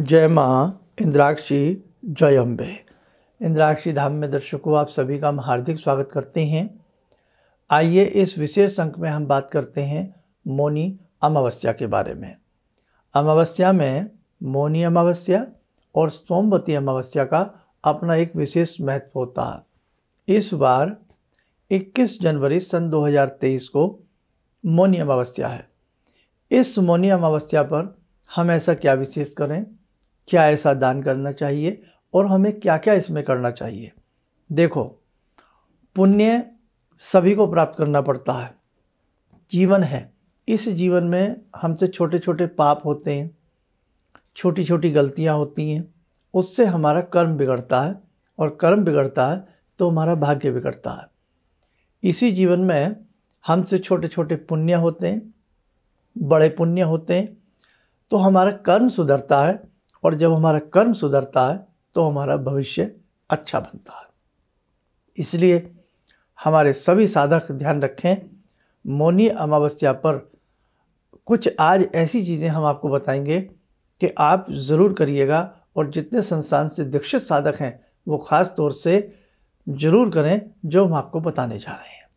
जय माँ इंद्राक्षी, जय अम्बे। इंद्राक्षी धाम में दर्शकों, आप सभी का हम हार्दिक स्वागत करते हैं। आइए इस विशेष अंक में हम बात करते हैं मौनी अमावस्या के बारे में। अमावस्या में मौनी अमावस्या और सोमवती अमावस्या का अपना एक विशेष महत्व होता है। इस बार 21 जनवरी सन 2023 को मौनी अमावस्या है। इस मौनी अमावस्या पर हम ऐसा क्या विशेष करें, क्या ऐसा दान करना चाहिए और हमें क्या क्या इसमें करना चाहिए। देखो, पुण्य सभी को प्राप्त करना पड़ता है। जीवन है, इस जीवन में हमसे छोटे छोटे पाप होते हैं, छोटी छोटी गलतियां होती हैं, उससे हमारा कर्म बिगड़ता है और कर्म बिगड़ता है तो हमारा भाग्य बिगड़ता है। इसी जीवन में हमसे छोटे छोटे पुण्य होते हैं, बड़े पुण्य होते हैं, तो हमारा कर्म सुधरता है और जब हमारा कर्म सुधरता है तो हमारा भविष्य अच्छा बनता है। इसलिए हमारे सभी साधक ध्यान रखें, मौनी अमावस्या पर कुछ आज ऐसी चीज़ें हम आपको बताएंगे कि आप ज़रूर करिएगा और जितने संस्थान से दीक्षित साधक हैं वो ख़ास तौर से ज़रूर करें जो हम आपको बताने जा रहे हैं।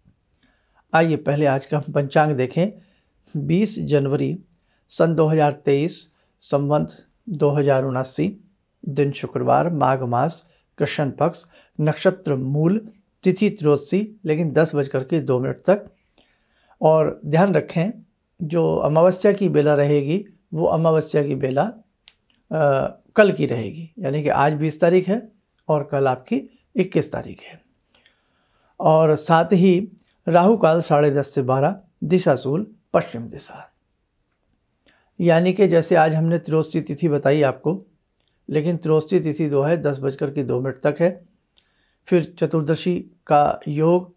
आइए पहले आज का हम पंचांग देखें। 20 जनवरी सन 2023 संवत 2079, दिन शुक्रवार, माघ मास, कृष्ण पक्ष, नक्षत्र मूल, तिथि त्रयोदशी, लेकिन 10:02 तक। और ध्यान रखें, जो अमावस्या की बेला रहेगी वो अमावस्या की बेला कल की रहेगी, यानी कि आज 20 तारीख है और कल आपकी 21 तारीख है। और साथ ही राहु काल 10:30 से 12, दिशा शूल पश्चिम दिशा। यानी कि जैसे आज हमने त्रयोदशी तिथि बताई आपको, लेकिन त्रयोदशी तिथि 10:02 तक है। फिर चतुर्दशी का योग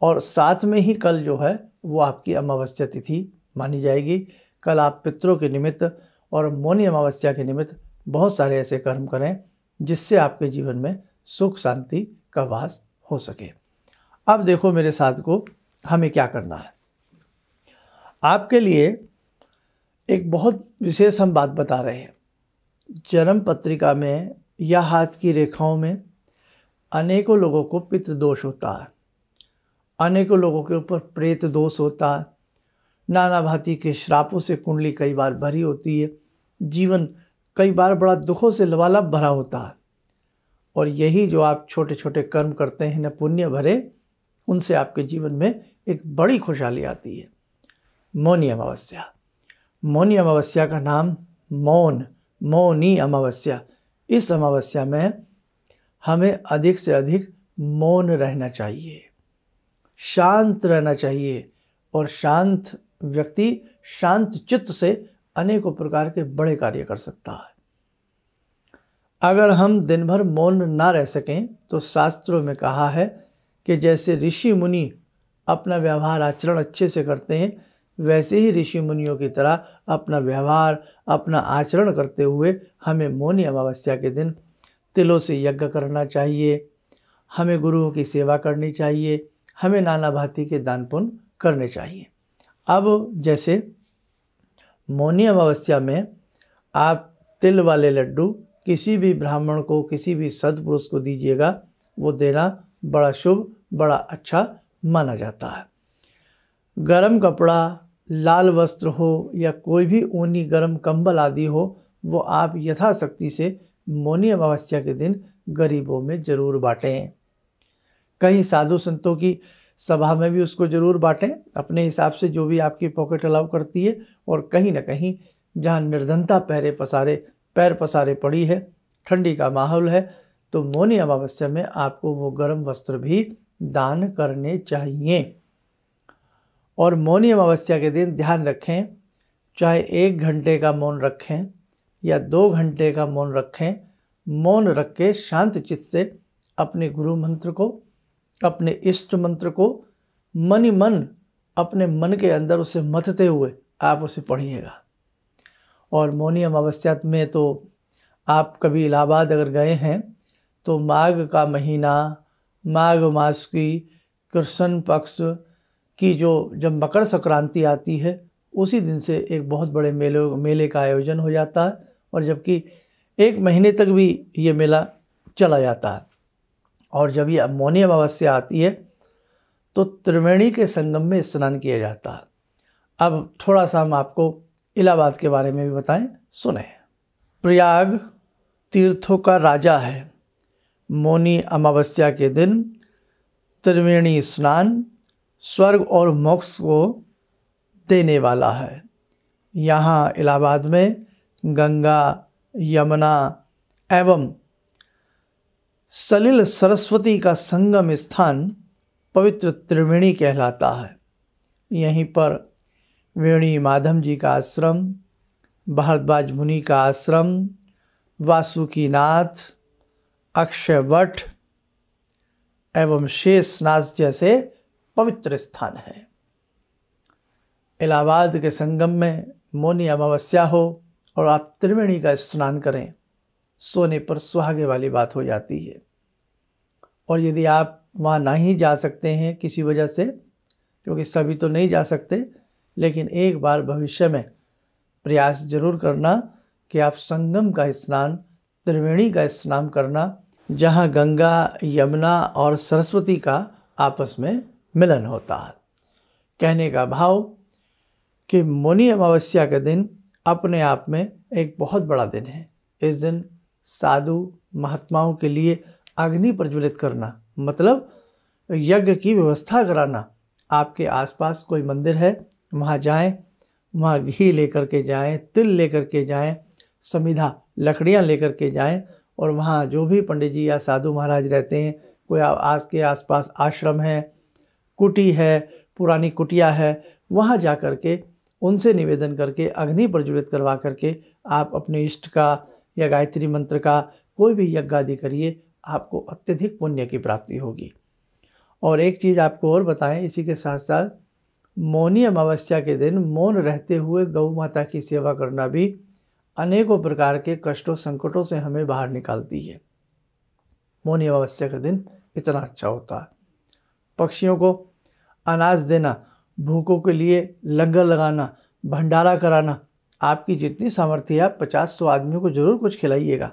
और साथ में ही कल जो है वो आपकी अमावस्या तिथि मानी जाएगी। कल आप पितरों के निमित्त और मौनी अमावस्या के निमित्त बहुत सारे ऐसे कर्म करें जिससे आपके जीवन में सुख शांति का वास हो सके। अब देखो मेरे साथ को, हमें क्या करना है। आपके लिए एक बहुत विशेष हम बात बता रहे हैं। जन्म पत्रिका में या हाथ की रेखाओं में अनेकों लोगों को पितृदोष होता है, अनेकों लोगों के ऊपर प्रेत दोष होता है, नाना भांति के श्रापों से कुंडली कई बार भरी होती है, जीवन कई बार बड़ा दुखों से लबालब भरा होता है। और यही जो आप छोटे छोटे कर्म करते हैं न पुण्य भरे, उनसे आपके जीवन में एक बड़ी खुशहाली आती है। मौनी अमावस्या। मौनी अमावस्या का नाम मौनी अमावस्या। इस अमावस्या में हमें अधिक से अधिक मौन रहना चाहिए, शांत रहना चाहिए। और शांत व्यक्ति शांत चित्त से अनेकों प्रकार के बड़े कार्य कर सकता है। अगर हम दिन भर मौन ना रह सकें तो शास्त्रों में कहा है कि जैसे ऋषि मुनि अपना व्यवहार आचरण अच्छे से करते हैं, वैसे ही ऋषि मुनियों की तरह अपना व्यवहार, अपना आचरण करते हुए हमें मौनी अमावस्या के दिन तिलों से यज्ञ करना चाहिए, हमें गुरुओं की सेवा करनी चाहिए, हमें नाना भांति के दान पुण्य करने चाहिए। अब जैसे मौनी अमावस्या में आप तिल वाले लड्डू किसी भी ब्राह्मण को, किसी भी सद्पुरुष को दीजिएगा, वो देना बड़ा शुभ, बड़ा अच्छा माना जाता है। गरम कपड़ा, लाल वस्त्र हो या कोई भी ऊनी गरम कंबल आदि हो, वो आप यथाशक्ति से मौनी अमावस्या के दिन गरीबों में ज़रूर बांटें। कहीं साधु संतों की सभा में भी उसको ज़रूर बांटें, अपने हिसाब से जो भी आपकी पॉकेट अलाउ करती है। और कहीं ना कहीं जहाँ निर्धनता पैर पसारे पड़ी है, ठंडी का माहौल है, तो मौनी अमावस्या में आपको वो गर्म वस्त्र भी दान करने चाहिए। और मौनी अमावस्या के दिन ध्यान रखें, चाहे 1 घंटे का मौन रखें या 2 घंटे का मौन रखें, मौन रख के शांत चित्त से अपने गुरु मंत्र को, अपने इष्ट मंत्र को मन ही मन अपने मन के अंदर उसे मथते हुए आप उसे पढ़िएगा। और मौनी अमावस्या में तो आप कभी इलाहाबाद अगर गए हैं तो माघ का महीना, माघ मास की कृष्ण पक्ष की जब मकर संक्रांति आती है, उसी दिन से एक बहुत बड़े मेले का आयोजन हो जाता है। और जबकि 1 महीने तक भी ये मेला चला जाता है। और जब ये मौनी अमावस्या आती है तो त्रिवेणी के संगम में स्नान किया जाता है। अब थोड़ा सा हम आपको इलाहाबाद के बारे में भी बताएं, सुने। प्रयाग तीर्थों का राजा है। मौनी अमावस्या के दिन त्रिवेणी स्नान स्वर्ग और मोक्ष को देने वाला है। यहाँ इलाहाबाद में गंगा, यमुना एवं सलिल सरस्वती का संगम स्थान पवित्र त्रिवेणी कहलाता है। यहीं पर वेणी माधव जी का आश्रम, भारद्वाज मुनि का आश्रम, वासुकीनाथ, अक्षयवट एवं शेषनाथ जैसे पवित्र स्थान है। इलाहाबाद के संगम में मौनी अमावस्या हो और आप त्रिवेणी का स्नान करें, सोने पर सुहागे वाली बात हो जाती है। और यदि आप वहाँ नहीं जा सकते हैं किसी वजह से, क्योंकि सभी तो नहीं जा सकते, लेकिन एक बार भविष्य में प्रयास जरूर करना कि आप संगम का स्नान, त्रिवेणी का स्नान करना, जहाँ गंगा, यमुना और सरस्वती का आपस में मिलन होता है। कहने का भाव कि मौनी अमावस्या का दिन अपने आप में एक बहुत बड़ा दिन है। इस दिन साधु महात्माओं के लिए अग्नि प्रज्वलित करना, मतलब यज्ञ की व्यवस्था कराना। आपके आसपास कोई मंदिर है, वहाँ जाएं, वहाँ घी लेकर के जाएं, तिल लेकर के जाएं, समिधा लकड़ियाँ लेकर के जाएं, और वहाँ जो भी पंडित जी या साधु महाराज रहते हैं, कोई के आसपास आश्रम है, कुटी है, पुरानी कुटिया है, वहाँ जा कर के उनसे निवेदन करके अग्नि प्रज्वलित करवा करके आप अपने इष्ट का या गायत्री मंत्र का कोई भी यज्ञ आदि करिए, आपको अत्यधिक पुण्य की प्राप्ति होगी। और एक चीज़ आपको और बताएं इसी के साथ साथ, मौनी अमावस्या के दिन मौन रहते हुए गौ माता की सेवा करना भी अनेकों प्रकार के कष्टों संकटों से हमें बाहर निकालती है। मौनी अमावस्या का दिन इतना अच्छा होता है। पक्षियों को अनाज देना, भूखों के लिए लंगर लगाना, भंडारा कराना, आपकी जितनी सामर्थ्य है आप 50-100 आदमियों को जरूर कुछ खिलाइएगा,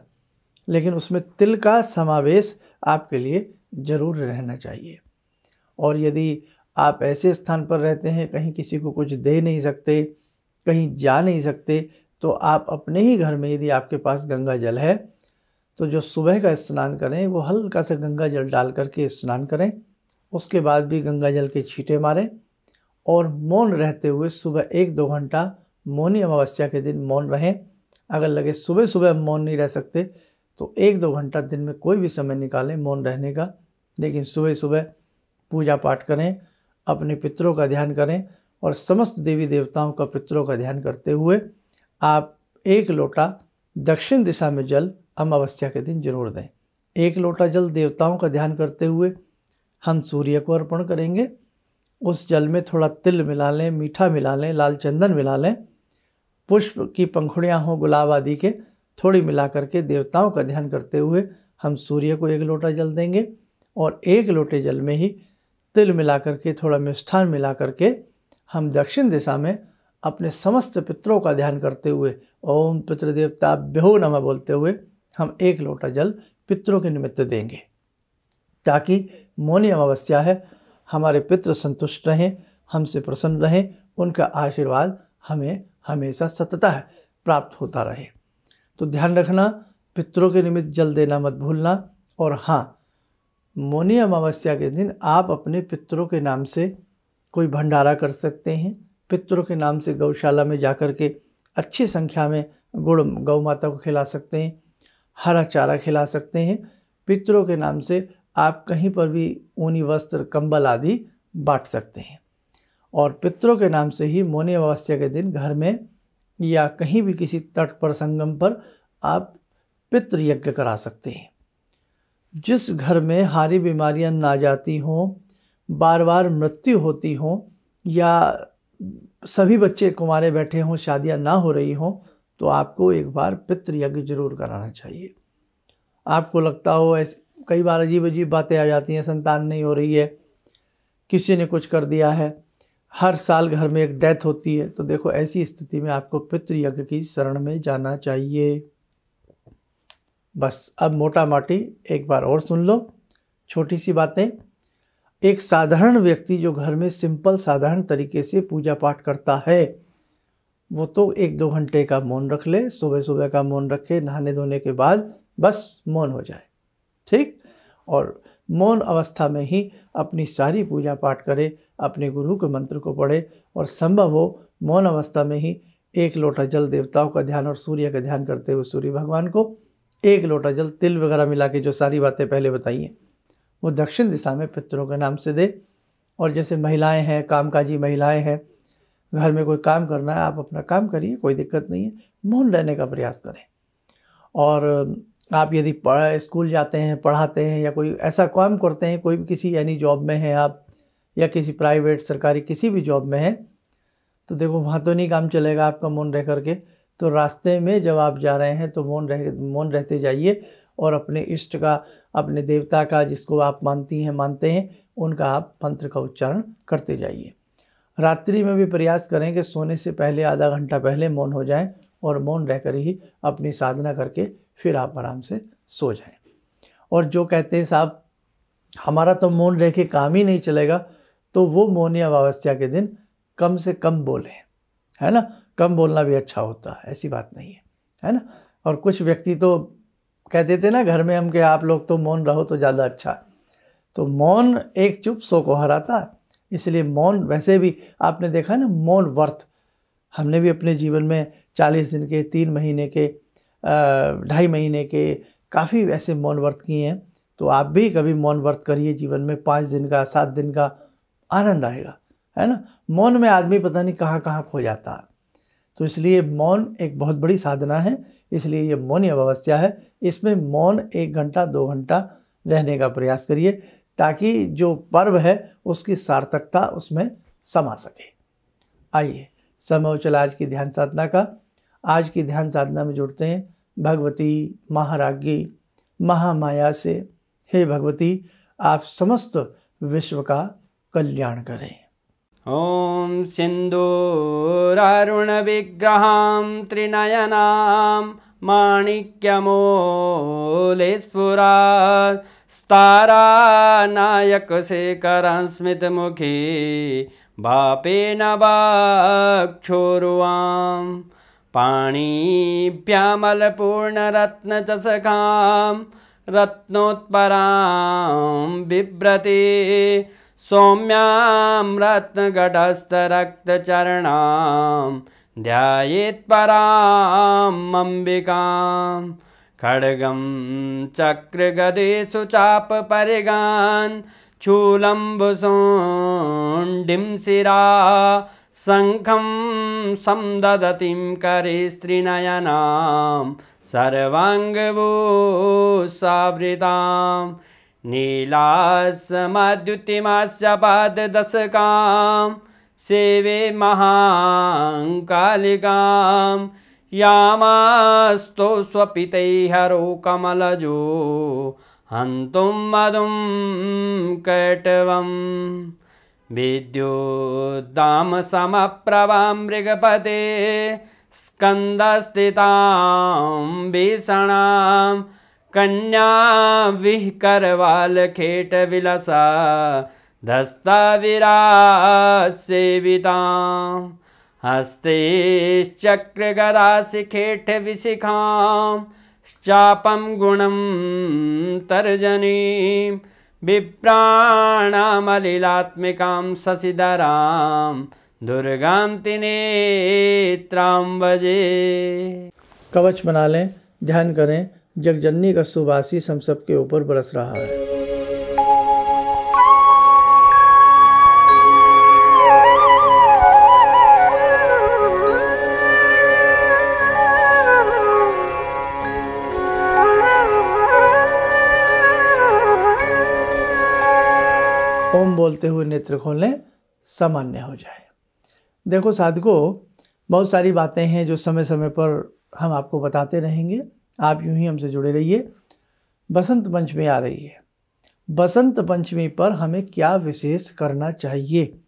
लेकिन उसमें तिल का समावेश आपके लिए जरूर रहना चाहिए। और यदि आप ऐसे स्थान पर रहते हैं कहीं किसी को कुछ दे नहीं सकते, कहीं जा नहीं सकते, तो आप अपने ही घर में यदि आपके पास गंगा जल है तो जो सुबह का स्नान करें वो हल्का सा गंगा जल डाल करके स्नान करें, उसके बाद भी गंगा जल के छींटे मारें और मौन रहते हुए सुबह 1-2 घंटा मौनी अमावस्या के दिन मौन रहें। अगर लगे सुबह सुबह मौन नहीं रह सकते तो 1-2 घंटा दिन में कोई भी समय निकालें मौन रहने का, लेकिन सुबह सुबह पूजा पाठ करें, अपने पितरों का ध्यान करें और समस्त देवी देवताओं का पितरों का ध्यान करते हुए आप 1 लोटा दक्षिण दिशा में जल अमावस्या के दिन जरूर दें। 1 लोटा जल देवताओं का ध्यान करते हुए हम सूर्य को अर्पण करेंगे। उस जल में थोड़ा तिल मिला लें, मीठा मिला लें, लाल चंदन मिला लें, पुष्प की पंखुड़ियाँ हों गुलाब आदि के, थोड़ी मिला करके देवताओं का ध्यान करते हुए हम सूर्य को 1 लोटा जल देंगे और 1 लोटे जल में ही तिल मिला करके, थोड़ा मिष्ठान मिला करके हम दक्षिण दिशा में अपने समस्त पितरों का ध्यान करते हुए ओम पितृदेवताभ्यो नमः बोलते हुए हम 1 लोटा जल पितरों के निमित्त देंगे, ताकि मौनी अमावस्या है, हमारे पितृ संतुष्ट रहें, हमसे प्रसन्न रहें, उनका आशीर्वाद हमें हमेशा सततः प्राप्त होता रहे। तो ध्यान रखना, पितरों के निमित्त जल देना मत भूलना। और हाँ, मौनी अमावस्या के दिन आप अपने पितरों के नाम से कोई भंडारा कर सकते हैं। पितरों के नाम से गौशाला में जाकर के अच्छी संख्या में गुड़ गौ माता को खिला सकते हैं, हरा चारा खिला सकते हैं। पितरों के नाम से आप कहीं पर भी ऊनी वस्त्र, कंबल आदि बांट सकते हैं। और पितरों के नाम से ही मौनी अमावस्या के दिन घर में या कहीं भी किसी तट पर, संगम पर आप पितृ यज्ञ करा सकते हैं। जिस घर में हारी बीमारियां ना जाती हों, बार बार मृत्यु होती हों, या सभी बच्चे कुंवारे बैठे हों, शादियां ना हो रही हों, तो आपको एक बार पितृ यज्ञ जरूर कराना चाहिए। आपको लगता हो ऐसे कई बार अजीब अजीब बातें आ जाती हैं, संतान नहीं हो रही है, किसी ने कुछ कर दिया है, हर साल घर में एक डेथ होती है, तो देखो ऐसी स्थिति में आपको पितृ यज्ञ की शरण में जाना चाहिए। बस अब मोटा माटी एक बार और सुन लो, छोटी सी बातें। एक साधारण व्यक्ति जो घर में सिंपल साधारण तरीके से पूजा पाठ करता है, वो तो 1-2 घंटे का मौन रख ले, सुबह सुबह का मौन रखे, नहाने धोने के बाद बस मौन हो जाए, ठीक। और मौन अवस्था में ही अपनी सारी पूजा पाठ करे, अपने गुरु के मंत्र को पढ़े, और संभव हो मौन अवस्था में ही 1 लोटा जल देवताओं का ध्यान और सूर्य का ध्यान करते हुए सूर्य भगवान को 1 लोटा जल तिल वगैरह मिला के, जो सारी बातें पहले बताई हैं, वो दक्षिण दिशा में पितरों के नाम से दे। और जैसे महिलाएं हैं, कामकाजी महिलाएं हैं, घर में कोई काम करना है, आप अपना काम करिए, कोई दिक्कत नहीं है, मौन रहने का प्रयास करें। और आप यदि स्कूल जाते हैं, पढ़ाते हैं, या कोई ऐसा काम करते हैं, कोई भी किसी यानी जॉब में हैं आप, या किसी प्राइवेट सरकारी किसी भी जॉब में हैं, तो देखो वहाँ तो नहीं काम चलेगा आपका मौन रह करके। तो रास्ते में जब आप जा रहे हैं तो मौन रहते जाइए, और अपने इष्ट का, अपने देवता का, जिसको आप मानते हैं, उनका आप मंत्र का उच्चारण करते जाइए। रात्रि में भी प्रयास करें कि सोने से पहले आधा घंटा पहले मौन हो जाएं, और मौन रहकर ही अपनी साधना करके फिर आप आराम से सो जाएं। और जो कहते हैं साहब हमारा तो मौन रह के काम ही नहीं चलेगा, तो वो मौनी अमावस्या के दिन कम से कम बोलें, है ना। कम बोलना भी अच्छा होता है, ऐसी बात नहीं है ना। और कुछ व्यक्ति तो कहते थे ना घर में हम, कि आप लोग तो मौन रहो तो ज़्यादा अच्छा। तो मौन एक चुप 100 को हराता है, इसलिए मौन, वैसे भी आपने देखा ना मौन व्रत, हमने भी अपने जीवन में 40 दिन के, 3 महीने के, 2.5 महीने के काफ़ी ऐसे मौन व्रत किए हैं। तो आप भी कभी मौन व्रत करिए जीवन में, 5 दिन का, 7 दिन का, आनंद आएगा, है ना। मौन में आदमी पता नहीं कहाँ कहाँ खो जाता है। तो इसलिए मौन एक बहुत बड़ी साधना है, इसलिए ये मौनी अमावस्या है। इसमें मौन 1 घंटा 2 घंटा रहने का प्रयास करिए, ताकि जो पर्व है उसकी सार्थकता उसमें समा सके। आइए समय हो चला आज की ध्यान साधना का। आज की ध्यान साधना में जुड़ते हैं भगवती महाराज्ञी महामाया से। हे भगवती, आप समस्त विश्व का कल्याण करें। ॐ सिन्दूरारुणविग्रहां त्रिनयनां माणिक्यमूलस्फुरात् स्तारानायकशेखरं स्मितमुखी भापेन वक्षोरुवां पाणिभ्यामलपूर्णरत्नचषकां रत्नोत्परां बिभ्रति सौम्यां रत्नगटस्थरक्तचरणां ध्यायेत् पराम् अम्बिकां खड्गं चक्रगदेषु चापपरिगान् शूलम्बुशोण्डिं शिरा शङ्खं समदधतीं करे स्त्रीनयनां सर्वाङ्गभूषावृतां नीलासमद्युतिमास्य पाददशकां सेवे महाकालिकां यामास्तो स्वपितैहरो कमलजो हन्तुं मधुं कैटवं विद्युद्दामसमप्रभां मृगपते स्कन्दस्थितां भीषणां कन्या विहकरवालखेटविलसा धस्ताविरासेवितां हस्तैश्चक्रगदाशिखेटविशिखां चापं गुणं तर्जनीं विप्राणामलिलात्मिकां शशिधरां दुर्गां त्रिनेत्रां भजे। कवच बना लें, ध्यान करें, जगजननी का शुभ आशीष हम सबके ऊपर बरस रहा है। ओम बोलते हुए नेत्र खोलें, सामान्य हो जाए। देखो साधकों, बहुत सारी बातें हैं जो समय समय पर हम आपको बताते रहेंगे। आप यूं ही हमसे जुड़े रहिए। बसंत पंचमी आ रही है। बसंत पंचमी पर हमें क्या विशेष करना चाहिए?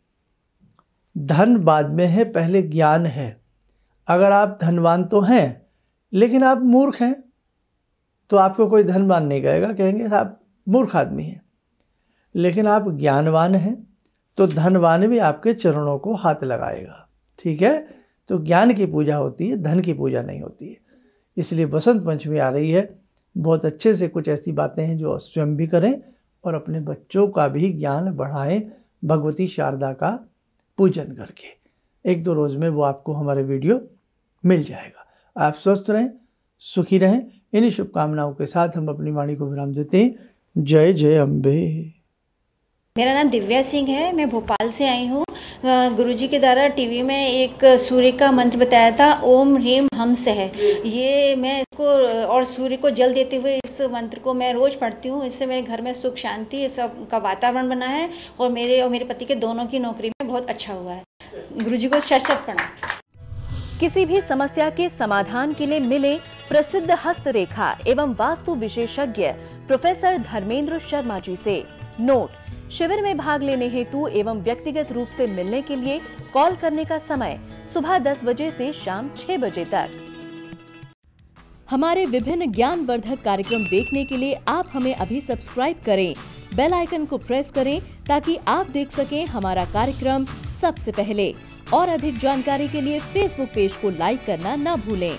धन बाद में है, पहले ज्ञान है। अगर आप धनवान तो हैं, लेकिन आप मूर्ख हैं, तो आपको कोई धनवान नहीं कहेगा, कहेंगे आप मूर्ख आदमी हैं। लेकिन आप ज्ञानवान हैं तो धनवान भी आपके चरणों को हाथ लगाएगा। ठीक है, तो ज्ञान की पूजा होती है, धन की पूजा नहीं होती है। इसलिए बसंत पंचमी आ रही है, बहुत अच्छे से कुछ ऐसी बातें हैं जो स्वयं भी करें और अपने बच्चों का भी ज्ञान बढ़ाएं भगवती शारदा का पूजन करके। 1-2 रोज़ में वो आपको हमारे वीडियो मिल जाएगा। आप स्वस्थ रहें, सुखी रहें। इन्हीं शुभकामनाओं के साथ हम अपनी वाणी को विराम देते हैं। जय जय अम्बे। मेरा नाम दिव्या सिंह है, मैं भोपाल से आई हूँ। गुरुजी के द्वारा टीवी में एक सूर्य का मंत्र बताया था, ओम ह्रीम हंस है। ये मैं इसको और सूर्य को जल देते हुए इस मंत्र को मैं रोज़ पढ़ती हूँ। इससे मेरे घर में सुख शांति सब का वातावरण बना है और मेरे पति के दोनों की नौकरी में बहुत अच्छा हुआ है। गुरुजी को शत-शत प्रणाम। किसी भी समस्या के समाधान के लिए मिले प्रसिद्ध हस्तरेखा एवं वास्तु विशेषज्ञ प्रोफेसर धर्मेंद्र शर्मा जी से। नोट: शिविर में भाग लेने हेतु एवं व्यक्तिगत रूप से मिलने के लिए कॉल करने का समय सुबह 10 बजे से शाम 6 बजे तक। हमारे विभिन्न ज्ञानवर्धक कार्यक्रम देखने के लिए आप हमें अभी सब्सक्राइब करें, बेल आइकन को प्रेस करें ताकि आप देख सकें हमारा कार्यक्रम सबसे पहले। और अधिक जानकारी के लिए फेसबुक पेज को लाइक करना न भूलें।